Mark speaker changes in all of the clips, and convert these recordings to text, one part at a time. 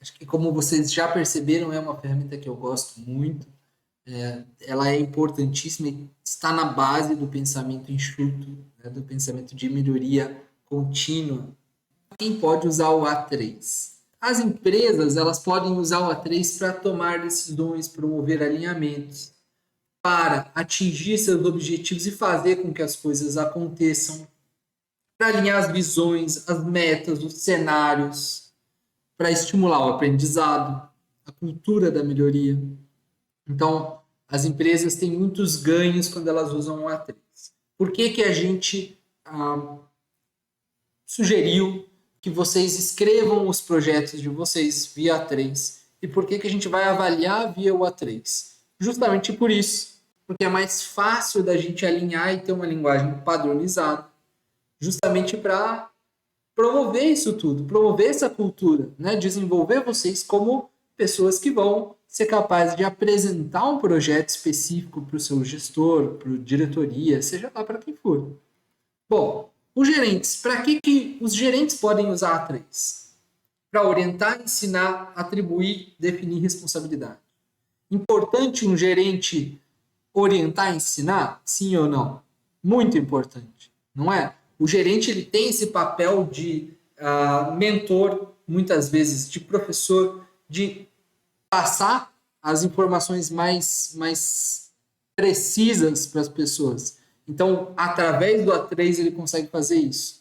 Speaker 1: Acho que, como vocês já perceberam, é uma ferramenta que eu gosto muito. Ela é importantíssima e está na base do pensamento enxuto, né, do pensamento de melhoria contínua. Quem pode usar o A3? As empresas, elas podem usar o A3 para tomar decisões, promover alinhamentos, para atingir seus objetivos e fazer com que as coisas aconteçam, para alinhar as visões, as metas, os cenários, para estimular o aprendizado, a cultura da melhoria. Então, as empresas têm muitos ganhos quando elas usam o A3. Por que, que a gente sugeriu que vocês escrevam os projetos de vocês via A3? E por que, que a gente vai avaliar via o A3? Justamente por isso, porque é mais fácil da gente alinhar e ter uma linguagem padronizada, justamente para promover isso tudo, promover essa cultura, né? Desenvolver vocês como pessoas que vão ser capazes de apresentar um projeto específico para o seu gestor, para a diretoria, seja lá para quem for. Bom, os gerentes, para que os gerentes podem usar A3? Para orientar, ensinar, atribuir, definir responsabilidade. Importante um gerente orientar, ensinar? Sim ou não? Muito importante, não é? O gerente ele tem esse papel de mentor, muitas vezes de professor, de passar as informações mais precisas para as pessoas. Então, através do A3, ele consegue fazer isso.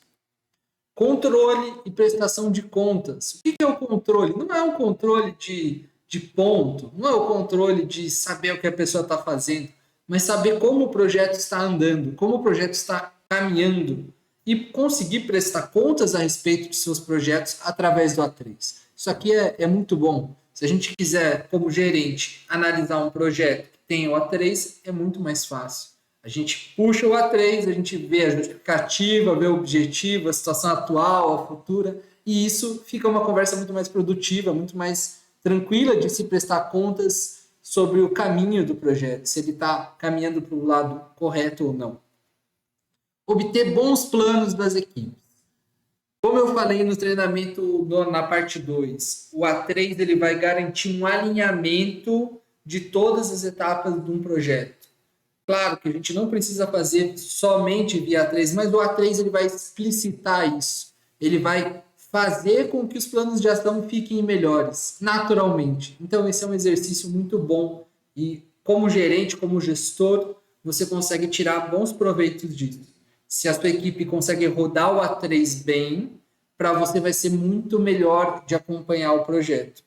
Speaker 1: Controle e prestação de contas. O que é o controle? Não é um controle de ponto, não é o controle de saber o que a pessoa está fazendo, mas saber como o projeto está andando, como o projeto está caminhando e conseguir prestar contas a respeito de seus projetos através do A3. Isso aqui é muito bom. Se a gente quiser, como gerente, analisar um projeto que tem o A3, é muito mais fácil. A gente puxa o A3, a gente vê a justificativa, vê o objetivo, a situação atual, a futura, e isso fica uma conversa muito mais produtiva, muito mais tranquila de se prestar contas sobre o caminho do projeto, se ele está caminhando para o lado correto ou não. Obter bons planos das equipes. Como eu falei no treinamento na parte 2, o A3 ele vai garantir um alinhamento de todas as etapas de um projeto. Claro que a gente não precisa fazer somente via A3, mas o A3 ele vai explicitar isso. Ele vai fazer com que os planos de ação fiquem melhores, naturalmente. Então, esse é um exercício muito bom e, como gerente, como gestor, você consegue tirar bons proveitos disso. Se a sua equipe consegue rodar o A3 bem, para você vai ser muito melhor de acompanhar o projeto.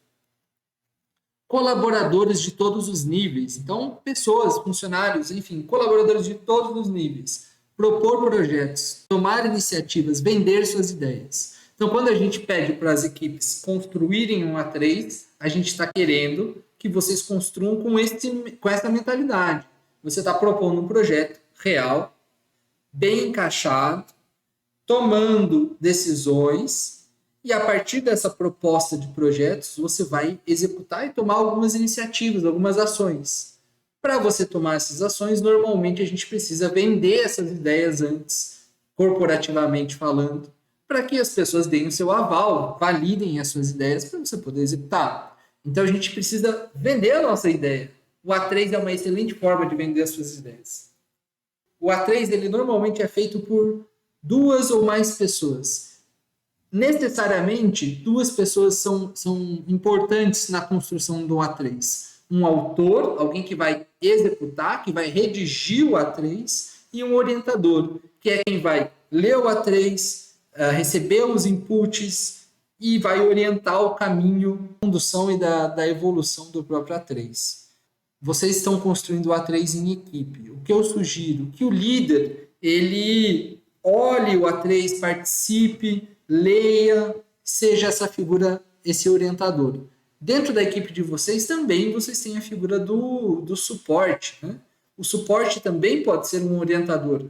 Speaker 1: Colaboradores de todos os níveis. Então, pessoas, funcionários, enfim, colaboradores de todos os níveis. Propor projetos, tomar iniciativas, vender suas ideias. Então, quando a gente pede para as equipes construírem um A3, a gente está querendo que vocês construam com essa mentalidade. Você está propondo um projeto real, bem encaixado, tomando decisões, e a partir dessa proposta de projetos, você vai executar e tomar algumas iniciativas, algumas ações. Para você tomar essas ações, normalmente a gente precisa vender essas ideias antes, corporativamente falando, para que as pessoas deem o seu aval, validem as suas ideias para você poder executar. Então a gente precisa vender a nossa ideia. O A3 é uma excelente forma de vender as suas ideias. O A3 ele normalmente é feito por 2 ou mais pessoas. Necessariamente, 2 pessoas são importantes na construção do A3. Um autor, alguém que vai executar, que vai redigir o A3, e um orientador, que é quem vai ler o A3, receber os inputs e vai orientar o caminho, a condução e da evolução do próprio A3. Vocês estão construindo o A3 em equipe. O que eu sugiro? Que o líder, ele olhe o A3, participe, leia, seja essa figura, esse orientador. Dentro da equipe de vocês também vocês têm a figura do suporte. Né? O suporte também pode ser um orientador.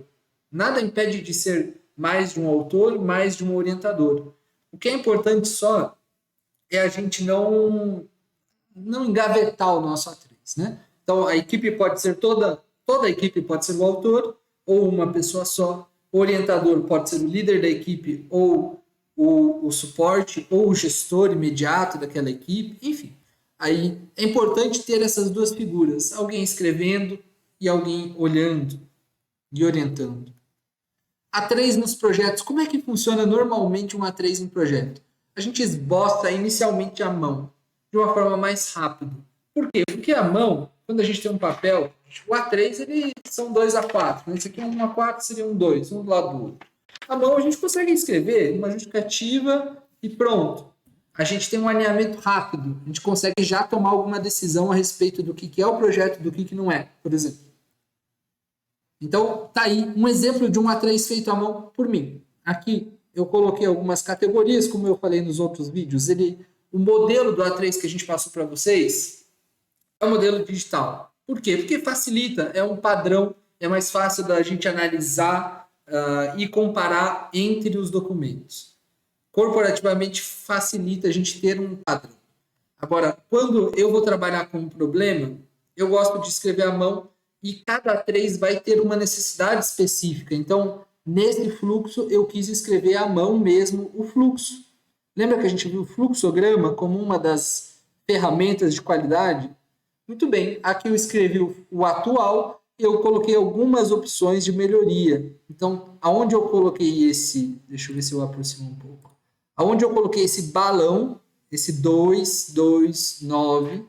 Speaker 1: Nada impede de ser mais de um autor, mais de um orientador. O que é importante só é a gente não engavetar o nosso A3. Né? Então, a equipe pode ser toda a equipe pode ser o autor ou uma pessoa só. O orientador pode ser o líder da equipe ou o suporte ou o gestor imediato daquela equipe, enfim. Aí é importante ter essas duas figuras, alguém escrevendo e alguém olhando e orientando. A3 nos projetos, como é que funciona normalmente um A3 em projeto? A gente esboça inicialmente à mão, de uma forma mais rápida. Por quê? Porque a mão, quando a gente tem um papel, o A3 ele são 2 A4, né? Esse aqui é um A4, seria um 2, um do lado do outro. A mão a gente consegue escrever uma justificativa e pronto. A gente tem um alinhamento rápido, a gente consegue já tomar alguma decisão a respeito do que é o projeto e do que não é, por exemplo. Então, tá aí um exemplo de um A3 feito à mão por mim. Aqui eu coloquei algumas categorias, como eu falei nos outros vídeos. O modelo do A3 que a gente passou para vocês é o modelo digital. Por quê? Porque facilita, é um padrão, é mais fácil da gente analisar e comparar entre os documentos. Corporativamente facilita a gente ter um padrão. Agora, quando eu vou trabalhar com um problema, eu gosto de escrever à mão e cada A3 vai ter uma necessidade específica. Então, nesse fluxo, eu quis escrever à mão mesmo o fluxo. Lembra que a gente viu o fluxograma como uma das ferramentas de qualidade? Muito bem, aqui eu escrevi o atual e eu coloquei algumas opções de melhoria. Então, aonde eu coloquei esse... Deixa eu ver se eu aproximo um pouco. Aonde eu coloquei esse balão, esse 229,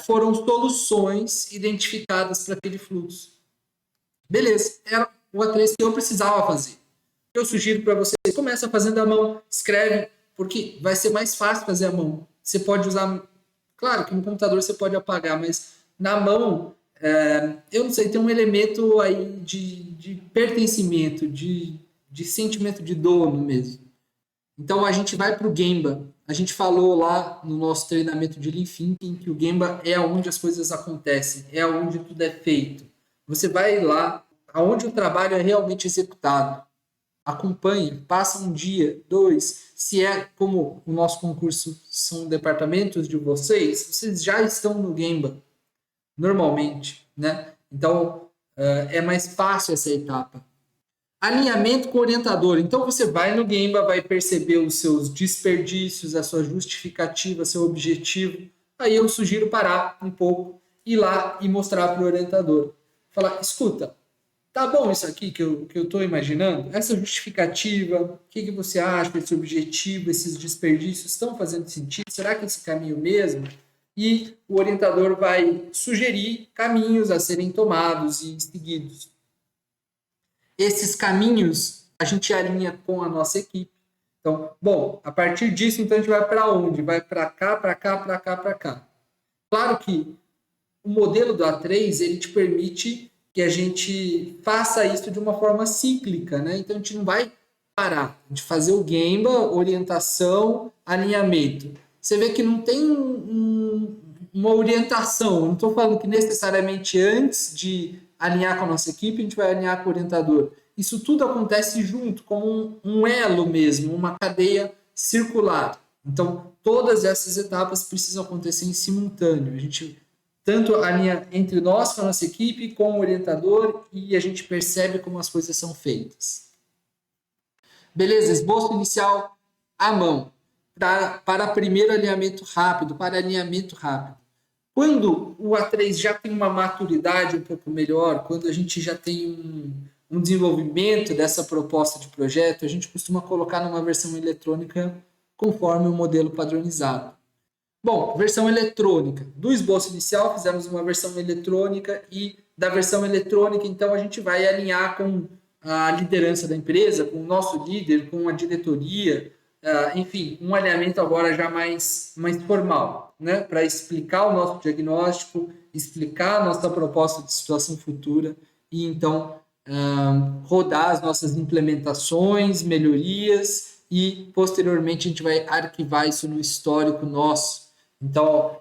Speaker 1: foram soluções identificadas para aquele fluxo. Beleza, era o A3 que eu precisava fazer. Eu sugiro para vocês, começa fazendo à mão, escreve, porque vai ser mais fácil fazer à mão. Você pode usar, claro que no computador você pode apagar, mas na mão, eu não sei, tem um elemento aí de pertencimento, de sentimento de dono mesmo. Então a gente vai para o Gemba. A gente falou lá no nosso treinamento de Lean Thinking que o Gemba é onde as coisas acontecem, é onde tudo é feito. Você vai lá, aonde o trabalho é realmente executado. Acompanhe, passa um dia, 2. Se é como o nosso concurso são departamentos de vocês já estão no Gemba, normalmente, né? Então é mais fácil essa etapa. Alinhamento com o orientador. Então você vai no Gemba, vai perceber os seus desperdícios, a sua justificativa, seu objetivo. Aí eu sugiro parar um pouco, ir lá e mostrar para o orientador. Falar, escuta, tá bom isso aqui que eu estou imaginando? Essa justificativa, o que você acha, esse objetivo, esses desperdícios estão fazendo sentido? Será que esse caminho mesmo? E o orientador vai sugerir caminhos a serem tomados e seguidos. Esses caminhos a gente alinha com a nossa equipe. Então, bom, a partir disso, então a gente vai para onde? Vai para cá, para cá, para cá, para cá. Claro que o modelo do A3, ele te permite que a gente faça isso de uma forma cíclica, né? Então a gente não vai parar de fazer o Gemba, orientação, alinhamento. Você vê que não tem uma orientação. Eu não estou falando que necessariamente antes de alinhar com a nossa equipe, a gente vai alinhar com o orientador. Isso tudo acontece junto, como um elo mesmo, uma cadeia circular. Então, todas essas etapas precisam acontecer em simultâneo. A gente tanto alinha entre nós, com a nossa equipe, com o orientador, e a gente percebe como as coisas são feitas. Beleza, esboço inicial à mão, para primeiro alinhamento rápido, para alinhamento rápido. Quando o A3 já tem uma maturidade um pouco melhor, quando a gente já tem um desenvolvimento dessa proposta de projeto, a gente costuma colocar numa versão eletrônica conforme o modelo padronizado. Bom, versão eletrônica. Do esboço inicial, fizemos uma versão eletrônica e da versão eletrônica, então, a gente vai alinhar com a liderança da empresa, com o nosso líder, com a diretoria, enfim, um alinhamento agora já mais formal, né? Para explicar o nosso diagnóstico, explicar a nossa proposta de situação futura e, então, rodar as nossas implementações, melhorias e, posteriormente, a gente vai arquivar isso no histórico nosso. Então,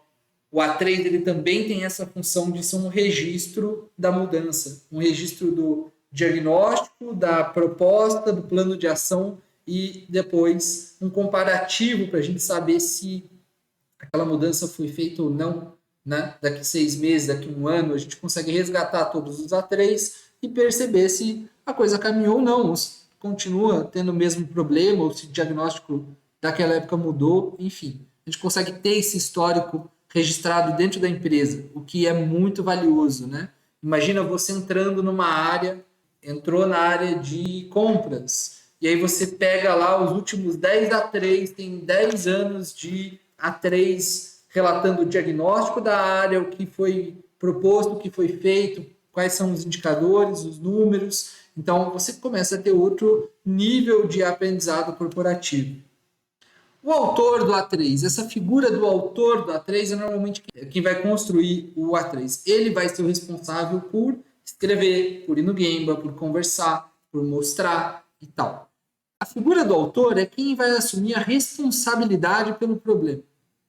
Speaker 1: o A3 ele também tem essa função de ser um registro da mudança, um registro do diagnóstico, da proposta, do plano de ação e depois um comparativo para a gente saber se aquela mudança foi feita ou não, né? Daqui 6 meses, daqui 1 ano, a gente consegue resgatar todos os A3 e perceber se a coisa caminhou ou não, continua tendo o mesmo problema, ou se o diagnóstico daquela época mudou, enfim. A gente consegue ter esse histórico registrado dentro da empresa, o que é muito valioso, né? Imagina você entrando numa área, entrou na área de compras, e aí você pega lá os últimos 10 A3, tem 10 anos de A3 relatando o diagnóstico da área, o que foi proposto, o que foi feito, quais são os indicadores, os números. Então, você começa a ter outro nível de aprendizado corporativo. O autor do A3, essa figura do autor do A3 é normalmente quem vai construir o A3. Ele vai ser o responsável por escrever, por ir no Gemba, por conversar, por mostrar e tal. A figura do autor é quem vai assumir a responsabilidade pelo problema.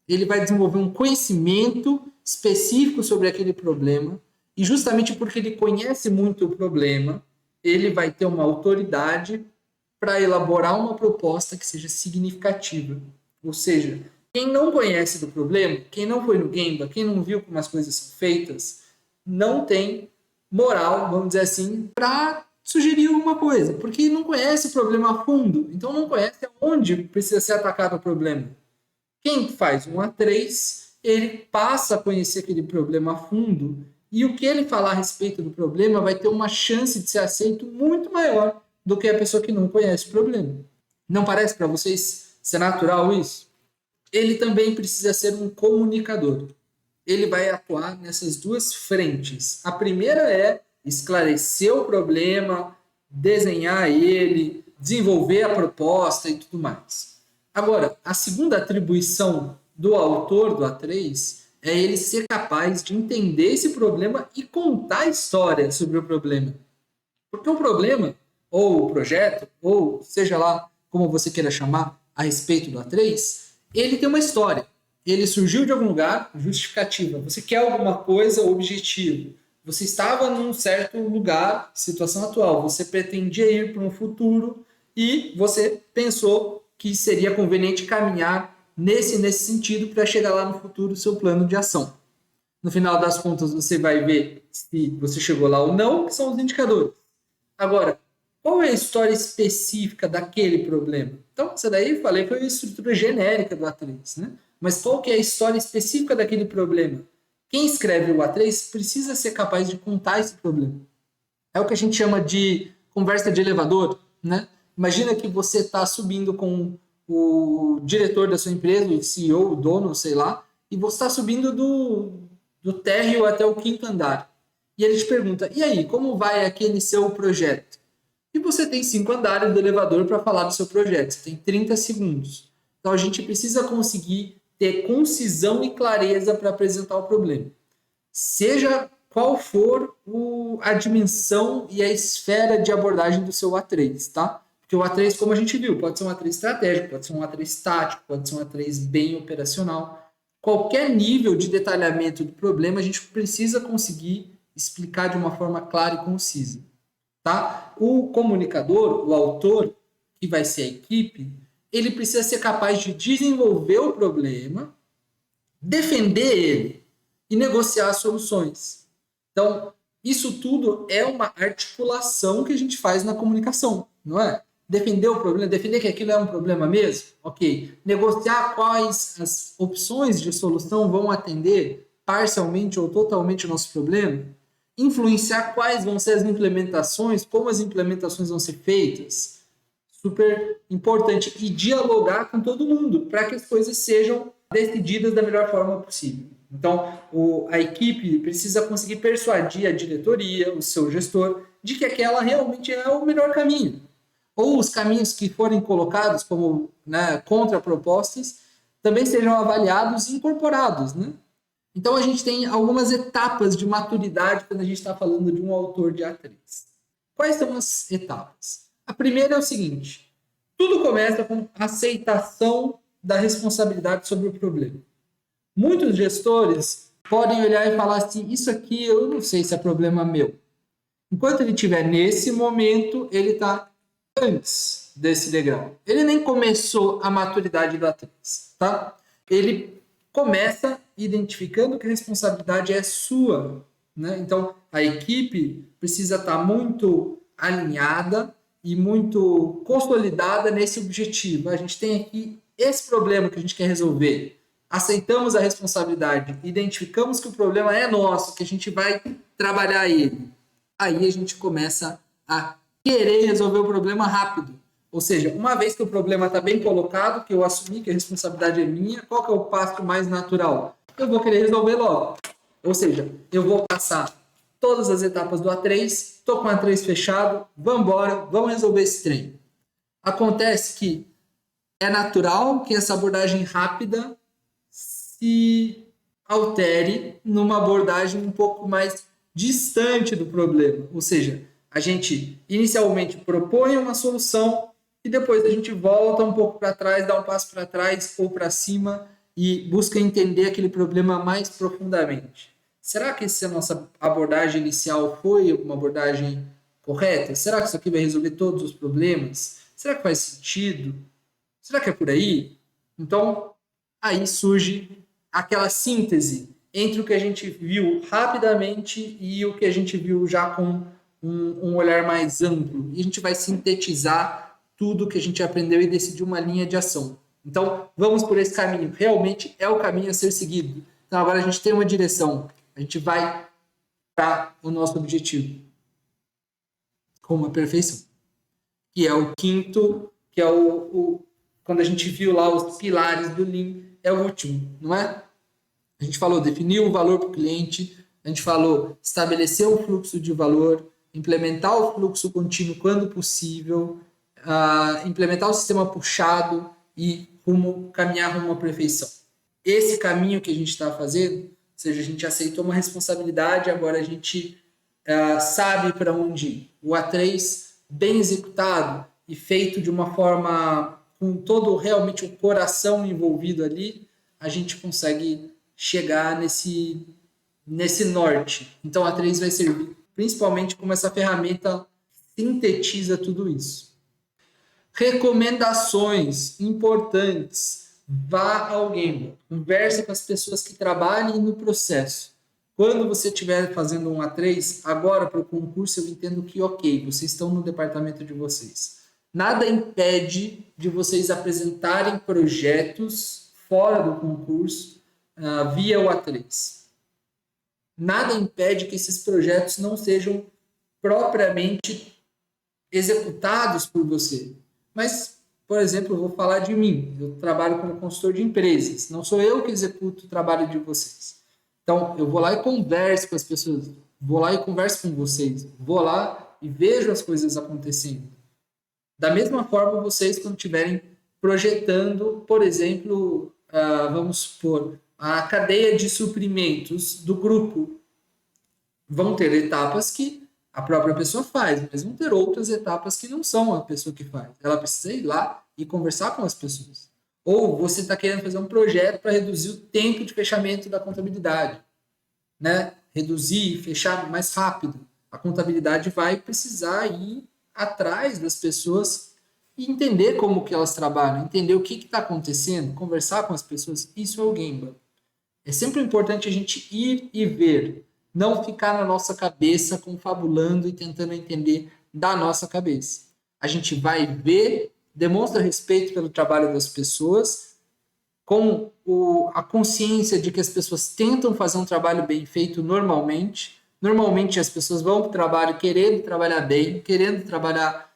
Speaker 1: Ele vai desenvolver um conhecimento específico sobre aquele problema e justamente porque ele conhece muito o problema, ele vai ter uma autoridade para elaborar uma proposta que seja significativa. Ou seja, quem não conhece do problema, quem não foi no Gemba, quem não viu como as coisas são feitas, não tem moral, vamos dizer assim, para sugerir alguma coisa, porque não conhece o problema a fundo, então não conhece onde precisa ser atacado o problema. Quem faz um A3, ele passa a conhecer aquele problema a fundo e o que ele falar a respeito do problema vai ter uma chance de ser aceito muito maior do que a pessoa que não conhece o problema. Não parece para vocês ser natural isso? Ele também precisa ser um comunicador. Ele vai atuar nessas duas frentes. A primeira é esclarecer o problema, desenhar ele, desenvolver a proposta e tudo mais. Agora, a segunda atribuição do autor do A3 é ele ser capaz de entender esse problema e contar a história sobre o problema. Porque o problema, ou o projeto, ou seja lá como você queira chamar a respeito do A3, ele tem uma história. Ele surgiu de algum lugar, justificativa. Você quer alguma coisa, objetivo. Você estava num certo lugar, situação atual. Você pretendia ir para um futuro e você pensou que seria conveniente caminhar nesse sentido para chegar lá no futuro o seu plano de ação. No final das contas, você vai ver se você chegou lá ou não, que são os indicadores. Agora, qual é a história específica daquele problema? Então, essa daí eu falei foi a estrutura genérica do A3, né? Mas qual que é a história específica daquele problema? Quem escreve o A3 precisa ser capaz de contar esse problema. É o que a gente chama de conversa de elevador, né? Imagina que você está subindo com o diretor da sua empresa, o CEO, o dono, sei lá, e você está subindo do térreo até o 5º andar. E ele te pergunta, e aí, como vai aquele seu projeto? E você tem 5 andares do elevador para falar do seu projeto, você tem 30 segundos. Então a gente precisa conseguir ter concisão e clareza para apresentar o problema. Seja qual for a dimensão e a esfera de abordagem do seu A3, tá? Porque o A3, como a gente viu, pode ser um A3 estratégico, pode ser um A3 tático, pode ser um A3 bem operacional. Qualquer nível de detalhamento do problema, a gente precisa conseguir explicar de uma forma clara e concisa. Tá? O comunicador, o autor, que vai ser a equipe, ele precisa ser capaz de desenvolver o problema, defender ele e negociar as soluções. Então, isso tudo é uma articulação que a gente faz na comunicação, não é? Defender o problema, defender que aquilo é um problema mesmo, ok. Negociar quais as opções de solução vão atender parcialmente ou totalmente o nosso problema. Influenciar quais vão ser as implementações, como as implementações vão ser feitas. Super importante. E dialogar com todo mundo para que as coisas sejam decididas da melhor forma possível. Então, a equipe precisa conseguir persuadir a diretoria, o seu gestor, de que aquela realmente é o melhor caminho. Ou os caminhos que forem colocados como contrapropostas também sejam avaliados e incorporados, né? Então, a gente tem algumas etapas de maturidade quando a gente está falando de um autor de A3. Quais são as etapas? A primeira é o seguinte, tudo começa com aceitação da responsabilidade sobre o problema. Muitos gestores podem olhar e falar assim, isso aqui eu não sei se é problema meu. Enquanto ele estiver nesse momento, ele está antes desse degrau. Ele nem começou a maturidade da A3, tá? Ele começa identificando que a responsabilidade é sua, né? Então, a equipe precisa estar muito alinhada e muito consolidada nesse objetivo. A gente tem aqui esse problema que a gente quer resolver. Aceitamos a responsabilidade, identificamos que o problema é nosso, que a gente vai trabalhar ele. Aí a gente começa a querer resolver o problema rápido. Ou seja, uma vez que o problema está bem colocado, que eu assumi que a responsabilidade é minha, qual que é o passo mais natural? Eu vou querer resolver logo. Ou seja, eu vou passar todas as etapas do A3, estou com o A3 fechado, vamos embora, vamos resolver esse trem. Acontece que é natural que essa abordagem rápida se altere numa abordagem um pouco mais distante do problema. Ou seja, a gente inicialmente propõe uma solução e depois a gente volta um pouco para trás, dá um passo para trás ou para cima e busca entender aquele problema mais profundamente. Será que essa nossa abordagem inicial foi uma abordagem correta? Será que isso aqui vai resolver todos os problemas? Será que faz sentido? Será que é por aí? Então, aí surge aquela síntese entre o que a gente viu rapidamente e o que a gente viu já com um olhar mais amplo. E a gente vai sintetizar tudo que a gente aprendeu e decidir uma linha de ação. Então, vamos por esse caminho. Realmente é o caminho a ser seguido. Então, agora a gente tem uma direção. A gente vai para o nosso objetivo com uma perfeição. Que é o quinto, que é quando a gente viu lá os pilares do Lean, é o último, não é? A gente falou definir o valor para o cliente, a gente falou estabelecer um fluxo de valor, implementar o fluxo contínuo quando possível, implementar o sistema puxado e caminhar rumo à perfeição. Esse caminho que a gente está fazendo, ou seja, a gente aceitou uma responsabilidade, agora a gente sabe para onde ir. O A3 bem executado e feito de uma forma com todo realmente o coração envolvido ali, a gente consegue chegar nesse norte. Então a A3 vai servir principalmente como essa ferramenta que sintetiza tudo isso. Recomendações importantes. Vá ao Gemba. Converse com as pessoas que trabalhem no processo. Quando você estiver fazendo um A3, agora para o concurso eu entendo que ok, vocês estão no departamento de vocês. Nada impede de vocês apresentarem projetos fora do concurso via o A3. Nada impede que esses projetos não sejam propriamente executados por você. Mas, por exemplo, eu vou falar de mim. Eu trabalho como consultor de empresas. Não sou eu que executo o trabalho de vocês. Então, eu vou lá e converso com as pessoas. Vou lá e converso com vocês. Vou lá e vejo as coisas acontecendo. Da mesma forma, vocês, quando estiverem projetando, por exemplo, vamos supor, a cadeia de suprimentos do grupo, vão ter etapas que a própria pessoa faz, mas vão ter outras etapas que não são a pessoa que faz. Ela precisa ir lá e conversar com as pessoas. Ou você está querendo fazer um projeto para reduzir o tempo de fechamento da contabilidade, né? Reduzir, fechar mais rápido. A contabilidade vai precisar ir atrás das pessoas e entender como que elas trabalham, entender o que está acontecendo, conversar com as pessoas. Isso é o Gemba. É sempre importante a gente ir e ver, não ficar na nossa cabeça confabulando e tentando entender da nossa cabeça. A gente vai ver, demonstra respeito pelo trabalho das pessoas, com a consciência de que as pessoas tentam fazer um trabalho bem feito normalmente. Normalmente as pessoas vão para o trabalho querendo trabalhar bem, querendo trabalhar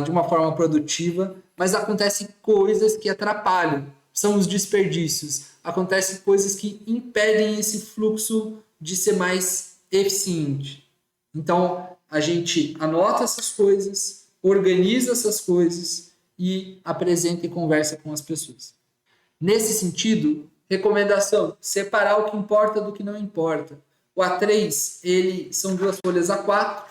Speaker 1: de uma forma produtiva, mas acontecem coisas que atrapalham, são os desperdícios. Acontecem coisas que impedem esse fluxo de ser mais eficiente. Então, a gente anota essas coisas, organiza essas coisas e apresenta e conversa com as pessoas. Nesse sentido, recomendação, separar o que importa do que não importa. O A3, são 2 folhas A4,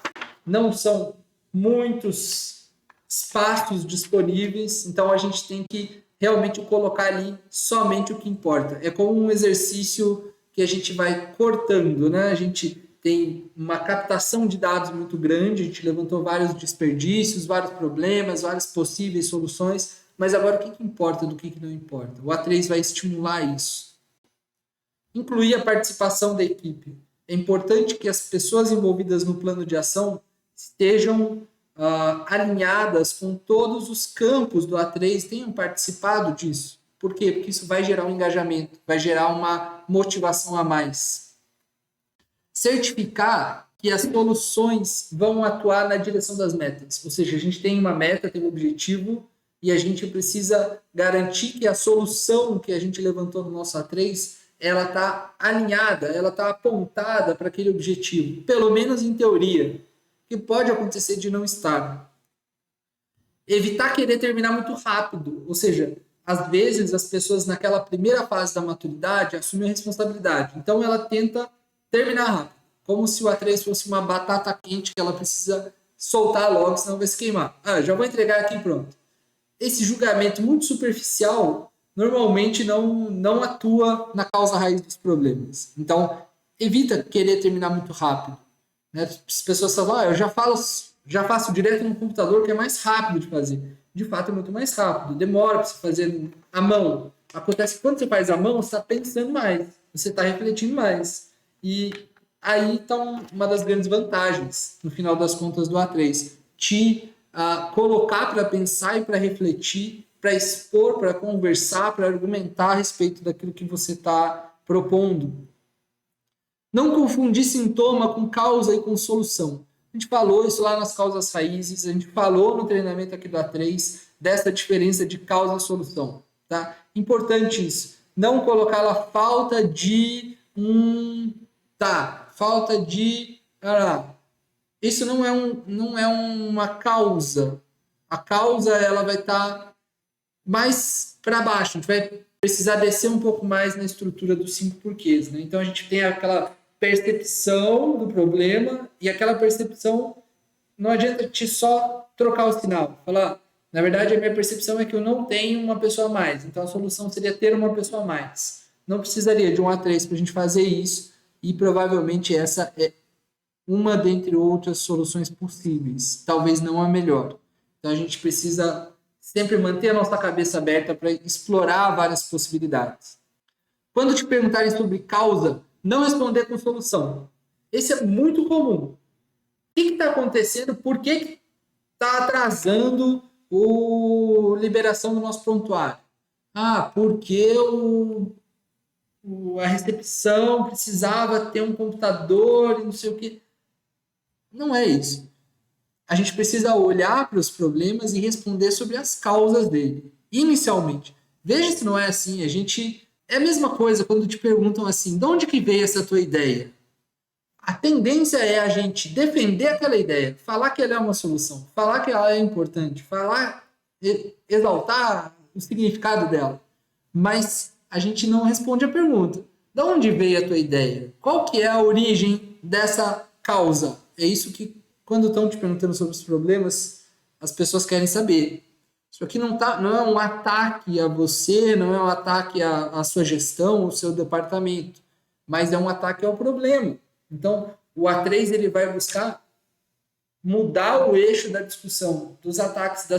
Speaker 1: não são muitos espaços disponíveis, então a gente tem que realmente colocar ali somente o que importa. É como um exercício que a gente vai cortando, né? A gente tem uma captação de dados muito grande, a gente levantou vários desperdícios, vários problemas, várias possíveis soluções, mas agora o que importa do que não importa? O A3 vai estimular isso. Incluir a participação da equipe. É importante que as pessoas envolvidas no plano de ação estejam alinhadas com todos os campos do A3, tenham participado disso. Por quê? Porque isso vai gerar um engajamento, vai gerar uma motivação a mais. Certificar que as soluções vão atuar na direção das metas. Ou seja, a gente tem uma meta, tem um objetivo, e a gente precisa garantir que a solução que a gente levantou no nosso A3, ela está alinhada, ela está apontada para aquele objetivo, pelo menos em teoria, que pode acontecer de não estar. Evitar querer terminar muito rápido, ou seja, às vezes as pessoas naquela primeira fase da maturidade assumem a responsabilidade, então ela tenta terminar rápido, como se o A3 fosse uma batata quente que ela precisa soltar logo, senão vai se queimar. Já vou entregar aqui, pronto. Esse julgamento muito superficial normalmente não atua na causa raiz dos problemas. Então, evita querer terminar muito rápido. Né? As pessoas falam, eu já faço direto no computador, que é mais rápido de fazer. De fato, é muito mais rápido. Demora para você fazer à mão. Acontece que quando você faz à mão, você está pensando mais. Você está refletindo mais. E aí está uma das grandes vantagens, no final das contas, do A3. Te colocar para pensar e para refletir, para expor, para conversar, para argumentar a respeito daquilo que você está propondo. Não confundir sintoma com causa e com solução. A gente falou isso lá nas causas raízes, a gente falou no treinamento aqui do A3, dessa diferença de causa e solução. Tá? Importante isso. Não colocar a falta de falta de... Isso não é uma causa. A causa ela vai estar mais para baixo. A gente vai precisar descer um pouco mais na estrutura dos 5 porquês. Né? Então, a gente tem aquela percepção do problema e aquela percepção não adianta te só trocar o sinal. Falar, na verdade, a minha percepção é que eu não tenho uma pessoa a mais. Então, a solução seria ter uma pessoa a mais. Não precisaria de um A3 para a gente fazer isso e provavelmente essa é uma dentre outras soluções possíveis, talvez não a melhor. Então a gente precisa sempre manter a nossa cabeça aberta para explorar várias possibilidades. Quando te perguntarem sobre causa, não responder com solução. Esse é muito comum. O que está acontecendo? Por que está atrasando a liberação do nosso prontuário? Porque a recepção precisava ter um computador e não sei o que. Não é isso. A gente precisa olhar para os problemas e responder sobre as causas dele. Inicialmente. Veja se não é assim. É a mesma coisa quando te perguntam assim, de onde que veio essa tua ideia? A tendência é a gente defender aquela ideia, falar que ela é uma solução, falar que ela é importante, exaltar o significado dela. Mas a gente não responde a pergunta. De onde veio a tua ideia? Qual que é a origem dessa causa? É isso que, quando estão te perguntando sobre os problemas, as pessoas querem saber. Isso aqui não é um ataque a você, não é um ataque à sua gestão, ao seu departamento, mas é um ataque ao problema. Então, o A3 ele vai buscar mudar o eixo da discussão dos ataques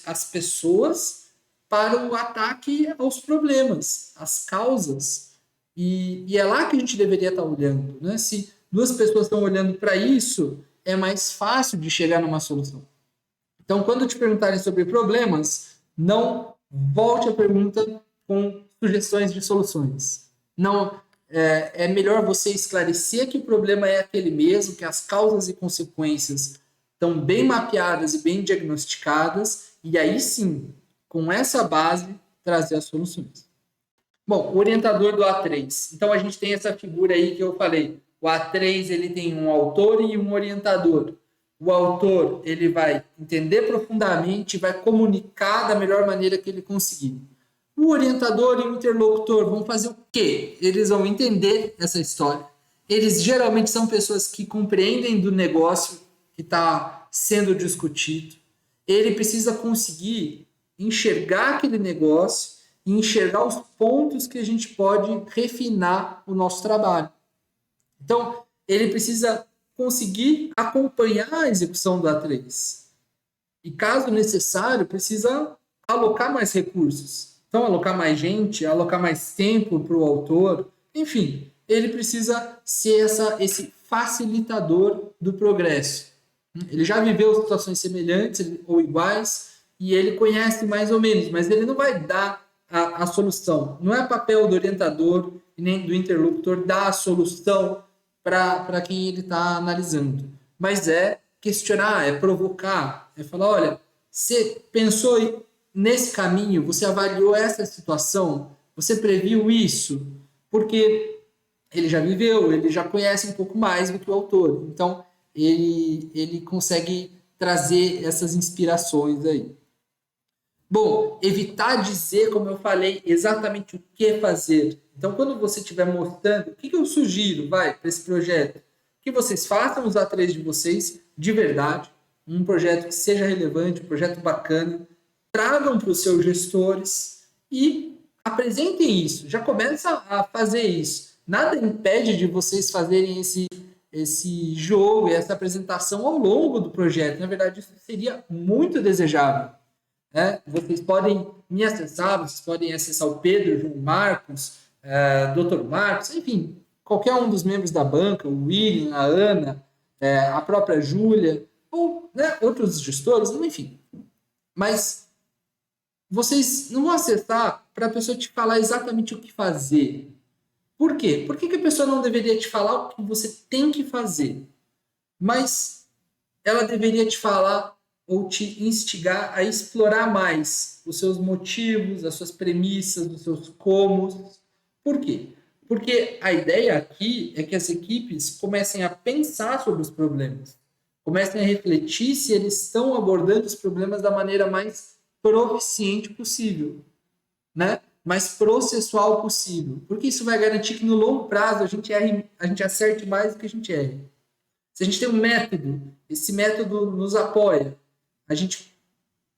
Speaker 1: às pessoas para o ataque aos problemas, às causas. E é lá que a gente deveria estar olhando. Né? Se duas pessoas estão olhando para isso, é mais fácil de chegar numa solução. Então, quando te perguntarem sobre problemas, não volte a pergunta com sugestões de soluções. Não, é melhor você esclarecer que o problema é aquele mesmo, que as causas e consequências estão bem mapeadas e bem diagnosticadas, e aí sim, com essa base, trazer as soluções. Bom, o orientador do A3. Então, a gente tem essa figura aí que eu falei. O A3 ele tem um autor e um orientador. O autor ele vai entender profundamente, vai comunicar da melhor maneira que ele conseguir. O orientador e o interlocutor vão fazer o quê? Eles vão entender essa história. Eles geralmente são pessoas que compreendem do negócio que está sendo discutido. Ele precisa conseguir enxergar aquele negócio e enxergar os pontos que a gente pode refinar o nosso trabalho. Então, ele precisa conseguir acompanhar a execução do A3. E, caso necessário, precisa alocar mais recursos. Então, alocar mais gente, alocar mais tempo para o autor. Enfim, ele precisa ser esse facilitador do progresso. Ele já viveu situações semelhantes ou iguais e ele conhece mais ou menos, mas ele não vai dar a solução. Não é papel do orientador e nem do interlocutor dar a solução para quem ele está analisando. Mas é questionar, é provocar, é falar, olha, você pensou nesse caminho, você avaliou essa situação, você previu isso, porque ele já viveu, ele já conhece um pouco mais do que o autor. Então, ele consegue trazer essas inspirações aí. Bom, evitar dizer, como eu falei, exatamente o que fazer. Então, quando você estiver mostrando, o que eu sugiro, para esse projeto? Que vocês façam os A3 de vocês de verdade, um projeto que seja relevante, um projeto bacana, tragam para os seus gestores e apresentem isso. Já começa a fazer isso. Nada impede de vocês fazerem esse jogo e essa apresentação ao longo do projeto. Na verdade, isso seria muito desejável. Vocês podem me acessar, vocês podem acessar o Pedro, João Marcos, Dr. Marcos, enfim, qualquer um dos membros da banca, o William, a Ana, a própria Júlia, ou outros gestores, enfim. Mas vocês não vão acessar para a pessoa te falar exatamente o que fazer. Por quê? Por que a pessoa não deveria te falar o que você tem que fazer? Mas ela deveria te falar ou te instigar a explorar mais os seus motivos, as suas premissas, os seus comos. Por quê? Porque a ideia aqui é que as equipes comecem a pensar sobre os problemas, comecem a refletir se eles estão abordando os problemas da maneira mais proficiente possível, mais processual possível, porque isso vai garantir que no longo prazo a gente acerte mais do que a gente erre. Se a gente tem um método, esse método nos apoia, a gente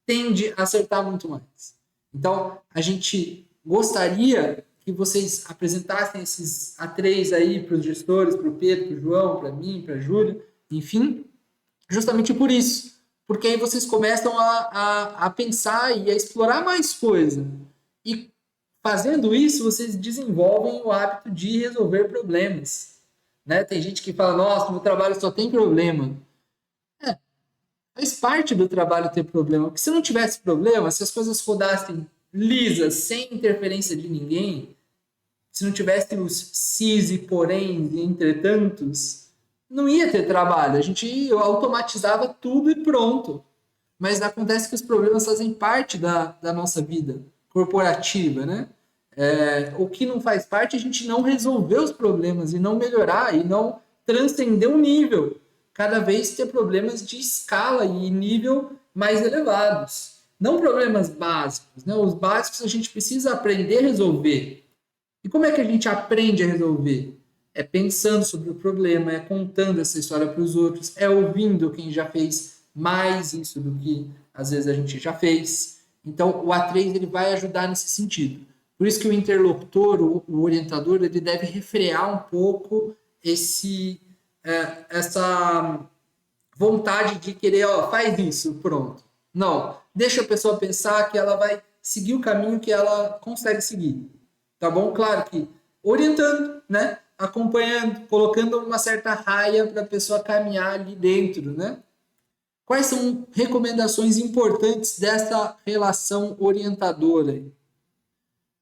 Speaker 1: tende a acertar muito mais. Então, a gente gostaria que vocês apresentassem esses A3 aí para os gestores, para o Pedro, para o João, para mim, para a Júlia, enfim, justamente por isso. Porque aí vocês começam a pensar e a explorar mais coisa. E fazendo isso, vocês desenvolvem o hábito de resolver problemas. Tem gente que fala, nossa, meu trabalho só tem problema. Faz parte do trabalho ter problema. Porque se não tivesse problema, se as coisas rodassem lisas, sem interferência de ninguém, se não tivesse os sis e poréns e entretantos, não ia ter trabalho. A gente automatizava tudo e pronto. Mas acontece que os problemas fazem parte da nossa vida corporativa, o que não faz parte é a gente não resolver os problemas e não melhorar e não transcender o nível. Cada vez ter problemas de escala e nível mais elevados. Não problemas básicos. Os básicos a gente precisa aprender a resolver. E como é que a gente aprende a resolver? É pensando sobre o problema, é contando essa história para os outros, é ouvindo quem já fez mais isso do que às vezes a gente já fez. Então, o A3 ele vai ajudar nesse sentido. Por isso que o interlocutor, o orientador, ele deve refrear um pouco essa vontade de querer, faz isso, pronto. Não, deixa a pessoa pensar que ela vai seguir o caminho que ela consegue seguir. Tá bom? Claro que orientando, acompanhando, colocando uma certa raia para a pessoa caminhar ali dentro, Quais são recomendações importantes dessa relação orientadora?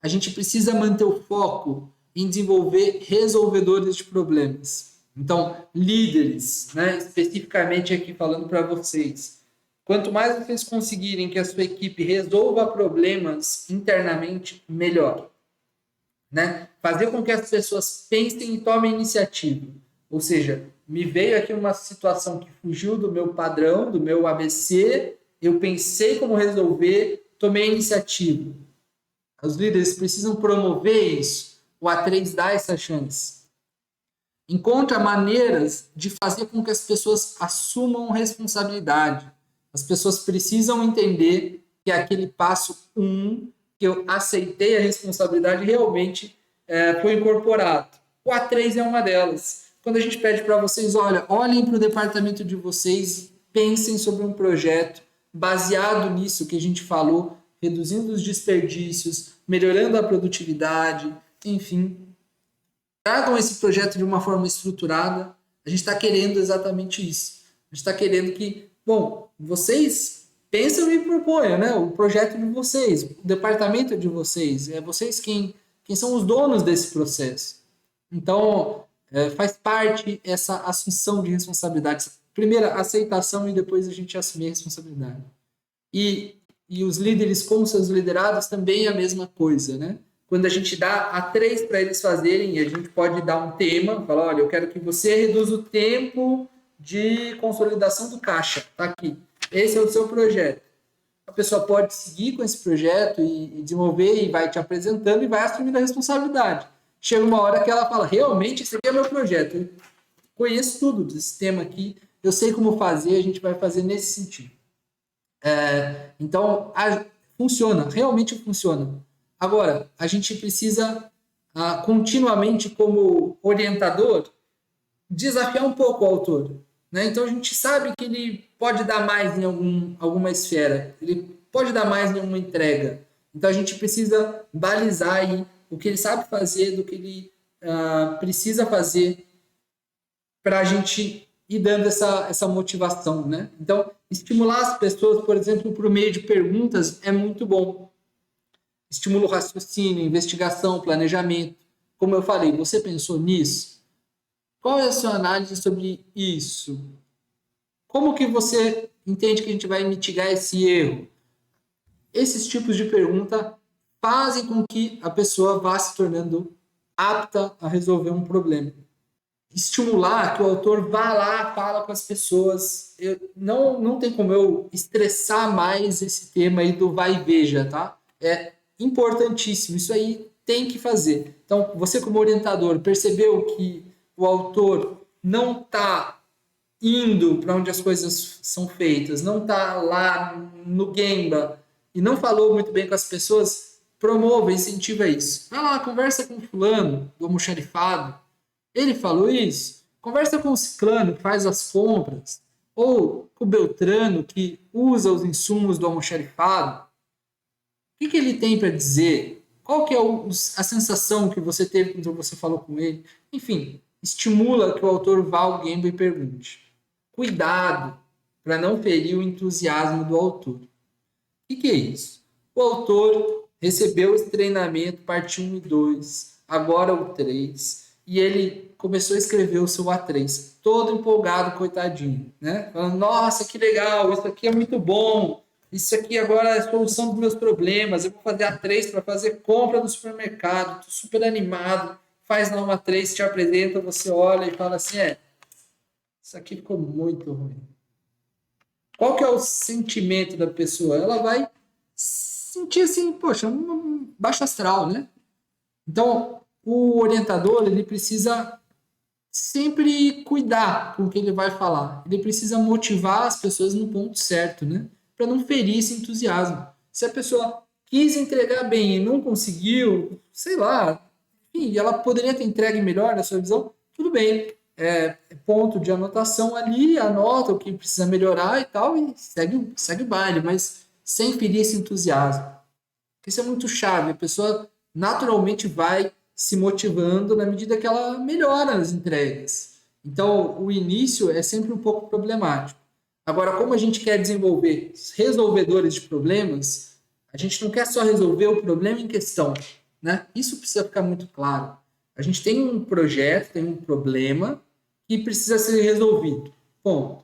Speaker 1: A gente precisa manter o foco em desenvolver resolvedores de problemas. Então, líderes, especificamente aqui falando para vocês, quanto mais vocês conseguirem que a sua equipe resolva problemas internamente, melhor. Fazer com que as pessoas pensem e tomem iniciativa. Ou seja, me veio aqui uma situação que fugiu do meu padrão, do meu ABC, eu pensei como resolver, tomei iniciativa. Os líderes precisam promover isso. O A3 dá essa chance. Encontra maneiras de fazer com que as pessoas assumam responsabilidade. As pessoas precisam entender que aquele passo 1, que eu aceitei a responsabilidade, realmente foi incorporado. O A3 é uma delas. Quando a gente pede para vocês, olhem para o departamento de vocês, pensem sobre um projeto baseado nisso que a gente falou, reduzindo os desperdícios, melhorando a produtividade, enfim. Tragam esse projeto de uma forma estruturada. A gente está querendo exatamente isso. A gente está querendo que, bom, vocês pensam e proponham, né? O projeto de vocês, o departamento de vocês, é vocês quem são os donos desse processo. Então, faz parte essa assunção de responsabilidades. Primeiro, a aceitação e depois a gente assumir a responsabilidade. E os líderes com seus liderados também é a mesma coisa, né? Quando a gente dá A3 para eles fazerem, a gente pode dar um tema, falar, olha, eu quero que você reduza o tempo de consolidação do caixa, tá aqui. Esse é o seu projeto. A pessoa pode seguir com esse projeto e desenvolver e vai te apresentando e vai assumindo a responsabilidade. Chega uma hora que ela fala, realmente, esse aqui é meu projeto. Eu conheço tudo desse tema aqui, eu sei como fazer, a gente vai fazer nesse sentido. Então, funciona, realmente funciona. Agora, a gente precisa continuamente, como orientador, desafiar um pouco o autor. Né? Então, a gente sabe que ele pode dar mais em alguma esfera, ele pode dar mais em uma entrega. Então, a gente precisa balizar aí o que ele sabe fazer, do que ele precisa fazer para a gente ir dando essa motivação. Né? Então, estimular as pessoas, por exemplo, por meio de perguntas é muito bom. Estimula o raciocínio, investigação, planejamento. Como eu falei, você pensou nisso? Qual é a sua análise sobre isso? Como que você entende que a gente vai mitigar esse erro? Esses tipos de pergunta fazem com que a pessoa vá se tornando apta a resolver um problema. Estimular que o autor vá lá, fala com as pessoas. Não tem como eu estressar mais esse tema aí do vai e veja, tá? É importantíssimo, isso aí tem que fazer. Então, você como orientador percebeu que o autor não está indo para onde as coisas são feitas, não está lá no Gemba e não falou muito bem com as pessoas, promova, incentiva isso. Vai lá, conversa com o fulano do almoxarifado, ele falou isso, conversa com o ciclano que faz as compras, ou com o Beltrano que usa os insumos do almoxarifado. O que ele tem para dizer? Qual que é a sensação que você teve quando você falou com ele? Enfim, estimula que o autor vá ao Gemba e pergunte. Cuidado para não ferir o entusiasmo do autor. O que é isso? O autor recebeu esse treinamento, parte 1 e 2, agora o 3, e ele começou a escrever o seu A3, todo empolgado, coitadinho, né? Falando, nossa, que legal, isso aqui é muito bom, isso aqui agora é a solução dos meus problemas, eu vou fazer A3 para fazer compra no supermercado, estou super animado, faz lá uma A3, te apresenta, você olha e fala assim, isso aqui ficou muito ruim. Qual que é o sentimento da pessoa? Ela vai sentir assim, poxa, um baixo astral, né? Então, o orientador, ele precisa sempre cuidar com o que ele vai falar. Ele precisa motivar as pessoas no ponto certo, né? Para não ferir esse entusiasmo. Se a pessoa quis entregar bem e não conseguiu, sei lá, enfim, ela poderia ter entregue melhor na sua visão, tudo bem. Ponto de anotação ali, anota o que precisa melhorar e tal, e segue o baile, mas sem ferir esse entusiasmo. Isso é muito chave, a pessoa naturalmente vai se motivando na medida que ela melhora as entregas. Então, o início é sempre um pouco problemático. Agora, como a gente quer desenvolver resolvedores de problemas, a gente não quer só resolver o problema em questão, né? Isso precisa ficar muito claro. A gente tem um projeto, tem um problema que precisa ser resolvido. Ponto.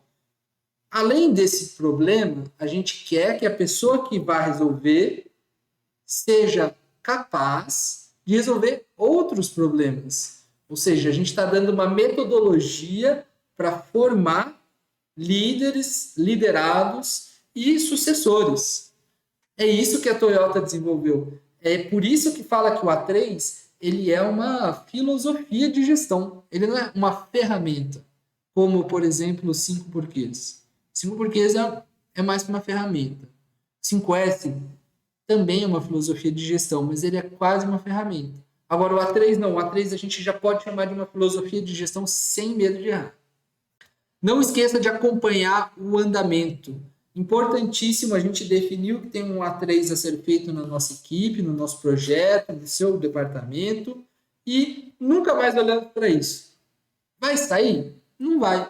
Speaker 1: Além desse problema, a gente quer que a pessoa que vai resolver seja capaz de resolver outros problemas. Ou seja, a gente está dando uma metodologia para formar líderes, liderados e sucessores. É isso que a Toyota desenvolveu. É por isso que fala que o A3 ele é uma filosofia de gestão. Ele não é uma ferramenta, como, por exemplo, os 5 porquês. 5 porquês é mais que uma ferramenta. 5S também é uma filosofia de gestão, mas ele é quase uma ferramenta. Agora, o A3 não. O A3 a gente já pode chamar de uma filosofia de gestão sem medo de errar. Não esqueça de acompanhar o andamento. Importantíssimo a gente definir que tem um A3 a ser feito na nossa equipe, no nosso projeto, no seu departamento, e nunca mais olhando para isso. Vai sair? Não vai.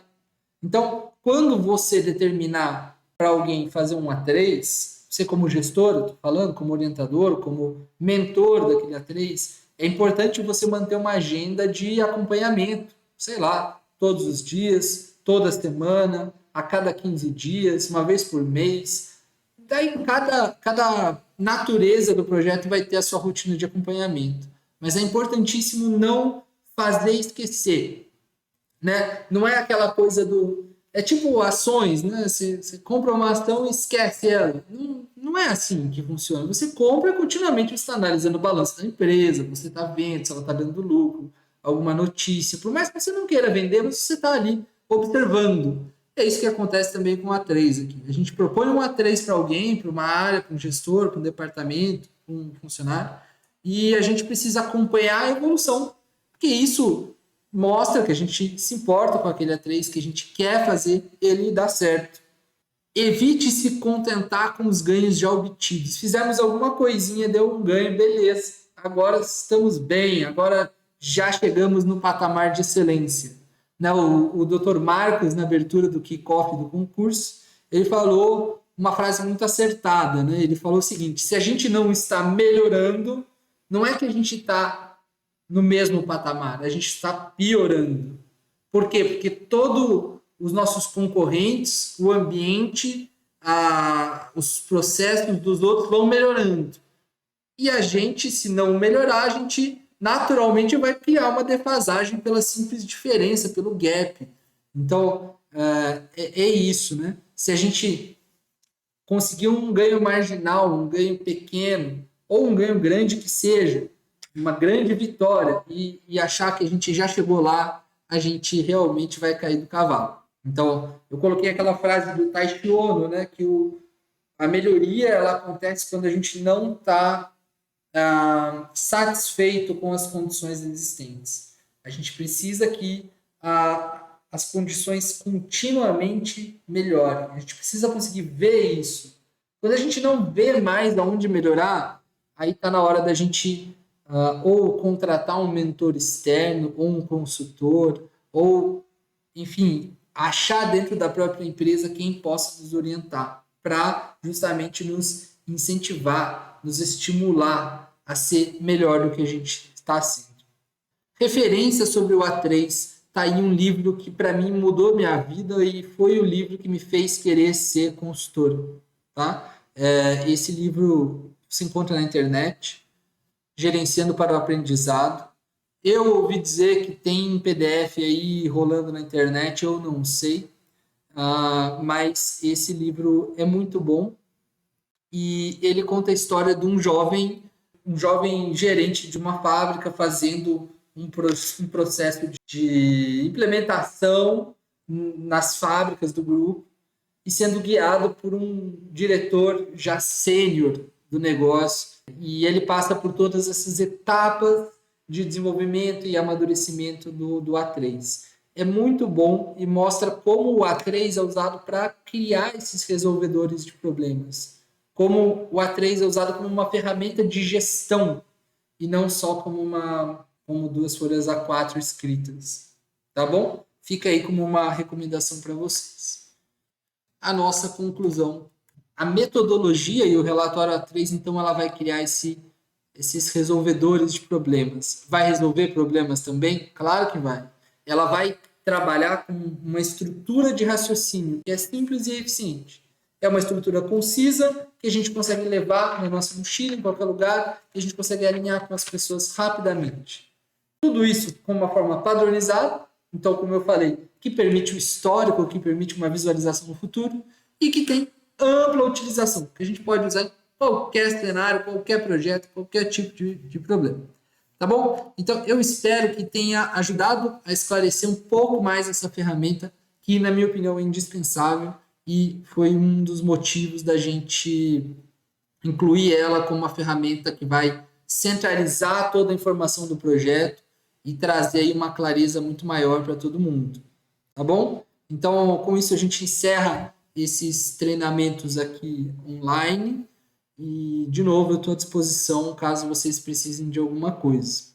Speaker 1: Então, quando você determinar para alguém fazer um A3, você como gestor, eu estou falando, como orientador, como mentor daquele A3, é importante você manter uma agenda de acompanhamento, sei lá, todos os dias, toda semana, a cada 15 dias, uma vez por mês. Daí cada natureza do projeto vai ter a sua rotina de acompanhamento. Mas é importantíssimo não fazer esquecer, né? Não é aquela coisa do... É tipo ações, né? Você compra uma ação e esquece ela. Não é assim que funciona. Você compra e continuamente você está analisando o balanço da empresa, você está vendo se ela está dando lucro, alguma notícia. Por mais que você não queira vender, mas você está ali observando. É isso que acontece também com o A3 aqui. A gente propõe um A3 para alguém, para uma área, para um gestor, para um departamento, para um funcionário, e a gente precisa acompanhar a evolução, porque isso mostra que a gente se importa com aquele A3, que a gente quer fazer ele dar certo. Evite se contentar com os ganhos já obtidos. Fizemos alguma coisinha, deu um ganho, beleza. Agora estamos bem, agora já chegamos no patamar de excelência. Né? O Dr. Marcos, na abertura do kickoff do concurso, ele falou uma frase muito acertada. Né? Ele falou o seguinte: se a gente não está melhorando, não é que a gente está no mesmo patamar, a gente está piorando. Por quê? Porque todos os nossos concorrentes, o ambiente, os processos dos outros vão melhorando. E a gente, se não melhorar, a gente naturalmente vai criar uma defasagem pela simples diferença, pelo gap. Então, é isso, né? Se a gente conseguir um ganho marginal, um ganho pequeno, ou um ganho grande que seja, uma grande vitória, e achar que a gente já chegou lá, a gente realmente vai cair do cavalo. Então, eu coloquei aquela frase do Taishi Ono, né, que a melhoria ela acontece quando a gente não está satisfeito com as condições existentes. A gente precisa que as condições continuamente melhorem. A gente precisa conseguir ver isso. Quando a gente não vê mais aonde melhorar, aí está na hora da gente ou contratar um mentor externo, ou um consultor, ou, enfim, achar dentro da própria empresa quem possa nos orientar, para justamente nos incentivar, nos estimular a ser melhor do que a gente está sendo. Referência sobre o A3, está aí um livro que para mim mudou minha vida e foi o livro que me fez querer ser consultor. Tá? Esse livro se encontra na internet, Gerenciando para o Aprendizado. Eu ouvi dizer que tem PDF aí rolando na internet, eu não sei, mas esse livro é muito bom e ele conta a história de um jovem gerente de uma fábrica fazendo um processo de implementação nas fábricas do grupo e sendo guiado por um diretor já sênior do negócio. E ele passa por todas essas etapas de desenvolvimento e amadurecimento do A3. É muito bom e mostra como o A3 é usado para criar esses resolvedores de problemas. Como o A3 é usado como uma ferramenta de gestão e não só como duas folhas A4 escritas. Tá bom? Fica aí como uma recomendação para vocês. A nossa conclusão. A metodologia e o relatório A3, então, ela vai criar esses resolvedores de problemas. Vai resolver problemas também? Claro que vai. Ela vai trabalhar com uma estrutura de raciocínio que é simples e eficiente. É uma estrutura concisa que a gente consegue levar na nossa mochila, em qualquer lugar, que a gente consegue alinhar com as pessoas rapidamente. Tudo isso com uma forma padronizada, então, como eu falei, que permite o histórico, que permite uma visualização no futuro e que tem ampla utilização, que a gente pode usar em qualquer cenário, qualquer projeto, qualquer tipo de problema. Tá bom? Então, eu espero que tenha ajudado a esclarecer um pouco mais essa ferramenta, que, na minha opinião, é indispensável e foi um dos motivos da gente incluir ela como uma ferramenta que vai centralizar toda a informação do projeto e trazer aí uma clareza muito maior para todo mundo. Tá bom? Então, com isso, a gente encerra esses treinamentos aqui online. E, de novo, eu estou à disposição caso vocês precisem de alguma coisa.